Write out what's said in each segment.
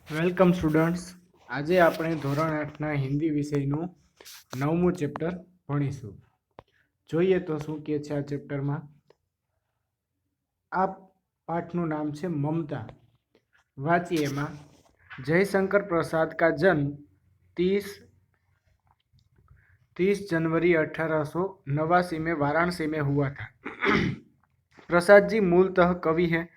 Welcome students. આજે આપણે ધોરણ 8ના હિન્દી વિષયનું 9મું ચેપ્ટર ભણીશું. જોઈએ તો શું કહે છે આ ચેપ્ટરમાં. આ પાઠનું નામ છે મમતા. वाचिए एमा जयशंकर प्रसाद का जन्म 30 जनवरी 1889 में वाराणसी में हुआ था। प्रसाद जी मूलतः कवि हैं।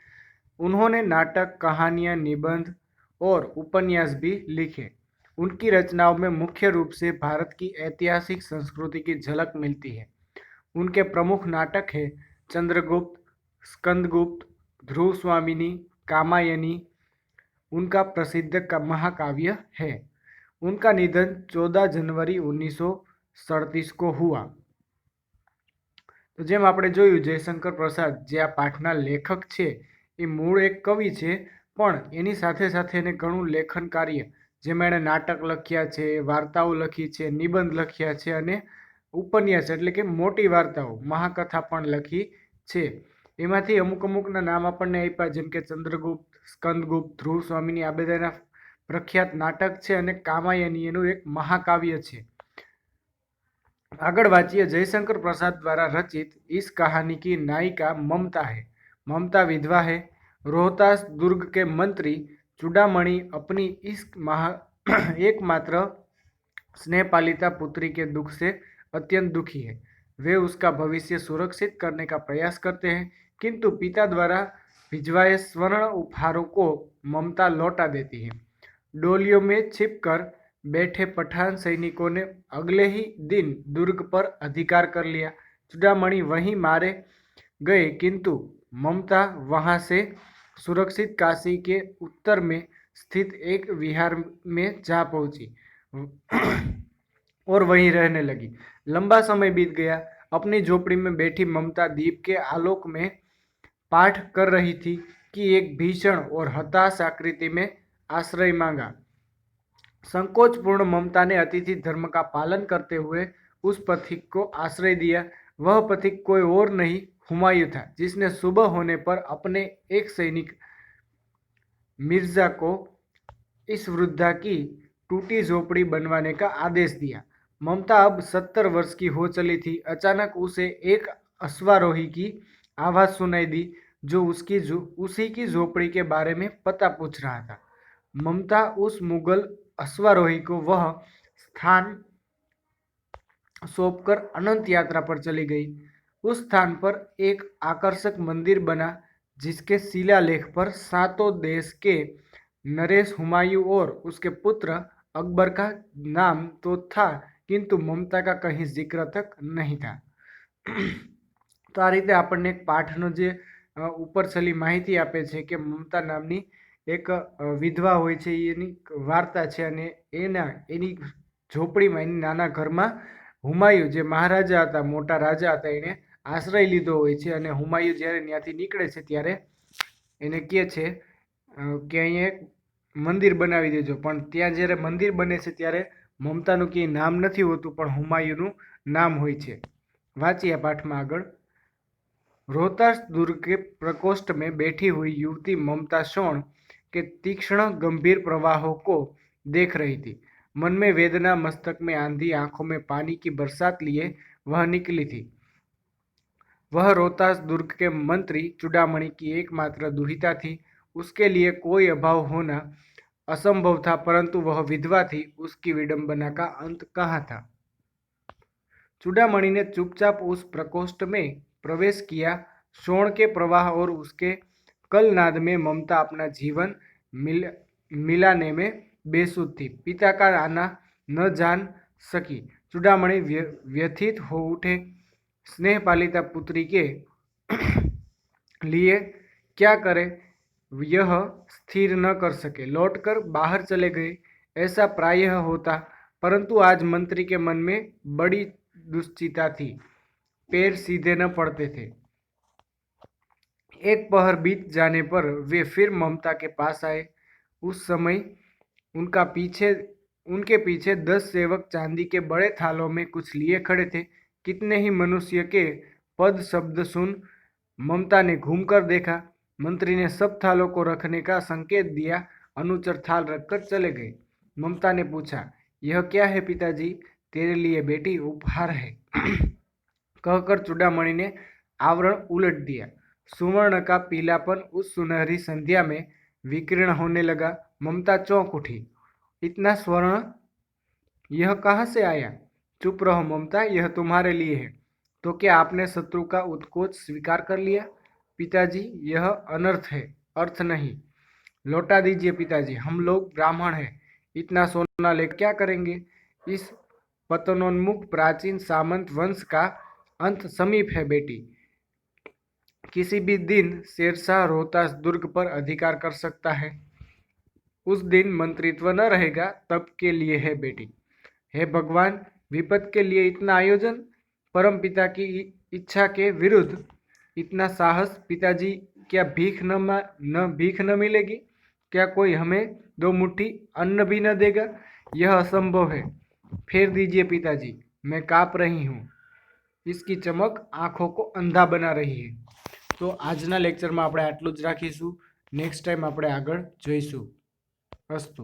उन्होंने नाटक, कहानियां, निबंध और उपन्यास भी लिखे। उनकी रचनाओं में मुख्य रूप से भारत की ऐतिहासिक संस्कृति की झलक मिलती है। उनके प्रमुख नाटक हैं चंद्रगुप्त, स्कंदगुप्त, ध्रुव स्वामिनी, कामायनी उनका प्रसिद्ध महाकाव्य है। उनका निधन 14 जनवरी 1937 को हुआ। तो जेम आपणे जोयुं जयशंकर प्रसाद जे आ पाठना लेखक छे ए मूळ एक कवि छे, पण एनी साथे साथे एने घणुं लेखन कार्य जेमां एणे नाटक लख्या छे, वार्ताओ लखी छे, निबंध लख्या छे अने उपन्यास एटले के मोटी वार्ताओ महाकथा पण लखी छे। एमांथी अमुक अमुकना नाम आपणने आप्या जेम के चंद्रगुप्त, स्कंदगुप्त, ध्रुव स्वामिनी आ बधाना प्रख्यात नाटक छे अने कामायनी एनुं एक महाकाव्य छे। आगळ वांचीए जयशंकर प्रसाद द्वारा रचित इस कहानी की नायिका ममता है। ममता विधवा है। रोहतास दुर्ग के मंत्री चूड़ामणि अपनी इस एकमात्र स्नेहपालिता पुत्री के दुख से अत्यंत दुखी है। वे उसका भविष्य सुरक्षित करने का प्रयास करते हैं, किंतु पिता द्वारा भिजवाए स्वर्ण उपहारों को ममता लौटा देती है। डोलियों में छिपकर बैठे पठान सैनिकों ने अगले ही दिन दुर्ग पर अधिकार कर लिया। चूड़ामणि वहीं मारे गए, किंतु ममता वहां से सुरक्षित काशी के उत्तर में स्थित एक विहार में जा पहुंची और वहीं रहने लगी। लंबा समय बीत गया। अपनी झोपड़ी में बैठी ममता दीप के आलोक में पाठ कर रही थी कि एक भीषण और हताश आकृति में आश्रय मांगा। संकोचपूर्ण ममता ने अतिथि धर्म का पालन करते हुए उस पथिक को आश्रय दिया। वह पथिक कोई और नहीं, हुमायूं था, जिसने सुबह होने पर अपने एक सैनिक मिर्जा को इस वृद्धा की टूटी झोपड़ी बनवाने का आदेश दिया। ममता अब 70 वर्ष की हो चली थी। अचानक उसे एक अश्वारोही की आवाज सुनाई दी, जो उसी की झोपड़ी के बारे में पता पूछ रहा था। ममता उस मुगल अश्वारोही को वह स्थान सौंपकर अनंत यात्रा पर चली गई। उस स्थान पर एक आकर्षक मंदिर बना, जिसके शिलालेख पर 7 देश के नरेश, हुमायूं और उसके पुत्र अकबर का नाम तो था, किंतु ममता का कहीं जिक्र तक नहीं था। तो आ रीते आपने एक पाठनो जे ऊपर छली माहिती आपे छे कि ममता नामनी एक विधवा होय छे, एनी वार्ता छे अने एनी झोपड़ीमां एनी नाना घरमां हुमायूं जे महाराजा हता, मोटा राजा हता, एने आश्रय लीधो होय छे अने हुमायूं ज्यारे त्यांथी નીકળે છે ત્યારે એને કહે છે કે અહીંયા એક મંદિર બનાવી દેજો, પણ ત્યાં જ્યારે મંદિર બને છે ત્યારે મમતાનું ક્યાંય નામ નથી હોતું, પણ હુમાયુનું નામ હોય છે। વાંચીએ પાઠમાં આગળ। रोहतास दुर्ग के प्रकोष्ठ में बैठी हुई युवती ममता शोण के तीक्ष्ण गंभीर प्रवाहों को देख रही थी। मन में वेदना, मस्तक में आंधी, आंखों में पानी की बरसात लिए वह निकली थी। वह रोहतास दुर्ग के मंत्री चूड़ामणि की एकमात्र दुहिता थी। उसके लिए कोई अभाव होना असंभव था, परंतु वह विधवा थी। उसकी विडंबना का अंत कहाँ था। चूड़ामणि ने चुपचाप उस प्रकोष्ठ में प्रवेश किया। शोण के प्रवाह और उसके कलनाद में ममता अपना जीवन मिलाने में बेसुध थी। पिता का आना न जान सकी। चूड़ामणि व्यथित हो उठे। स्नेहपालिता पुत्री के लिए क्या करे यह स्थिर न कर सके। लौटकर बाहर चले गए, ऐसा प्रायः होता, परंतु आज मंत्री के मन में बड़ी दुश्चिंता थी। पैर सीधे न पड़ते थे। एक पहर बीत जाने पर वे फिर ममता के पास आए। उस समय उनके पीछे 10 सेवक चांदी के बड़े थालों में कुछ लिए खड़े थे। कितने ही मनुष्य के पद शब्द सुन ममता ने घूमकर देखा। मंत्री ने सब थालों को रखने का संकेत दिया अनुचर थाल रखकर चले गए। ममता ने पूछा, यह क्या है पिताजी? तेरे लिए बेटी उपहार है, कहकर चूड़ामणि ने आवरण उलट दिया। सुवर्ण का पीलापन उस सुनहरी संध्या में विकीर्ण होने लगा। ममता चौंक उठी। इतना स्वर्ण यह कहाँ से आया? चुप रहो ममता, यह तुम्हारे लिए है। तो क्या आपने शत्रु का उत्कोच स्वीकार कर लिया? पिताजी, यह अनर्थ है, अर्थ नहीं। लौटा दीजिए पिताजी, हम लोग ब्राह्मण हैं, इतना सोना लेकर क्या करेंगे? इस पतनोन्मुख प्राचीन सामंत वंश का अंत समीप है बेटी। किसी भी दिन शेरशाह रोहतास दुर्ग पर अधिकार कर सकता है। उस दिन मंत्रित्व न रहेगा, तब के लिए है बेटी। हे भगवान, विपद के लिए इतना आयोजन, परम पिता की इच्छा के विरुद्ध इतना साहस। पिताजी, क्या भीख न मिलेगी? क्या कोई हमें 2 मुट्ठी अन्न भी न देगा? यह असंभव है। फेर दीजिए पिताजी, मैं काँप रही हूँ। इसकी चमक आंखों को अंधा बना रही है। तो आजना लेक्चर में આપણે આટલું જ રાખીશું। નેક્સ્ટ ટાઈમ આપણે આગળ જોઈશું। અસ્તુ।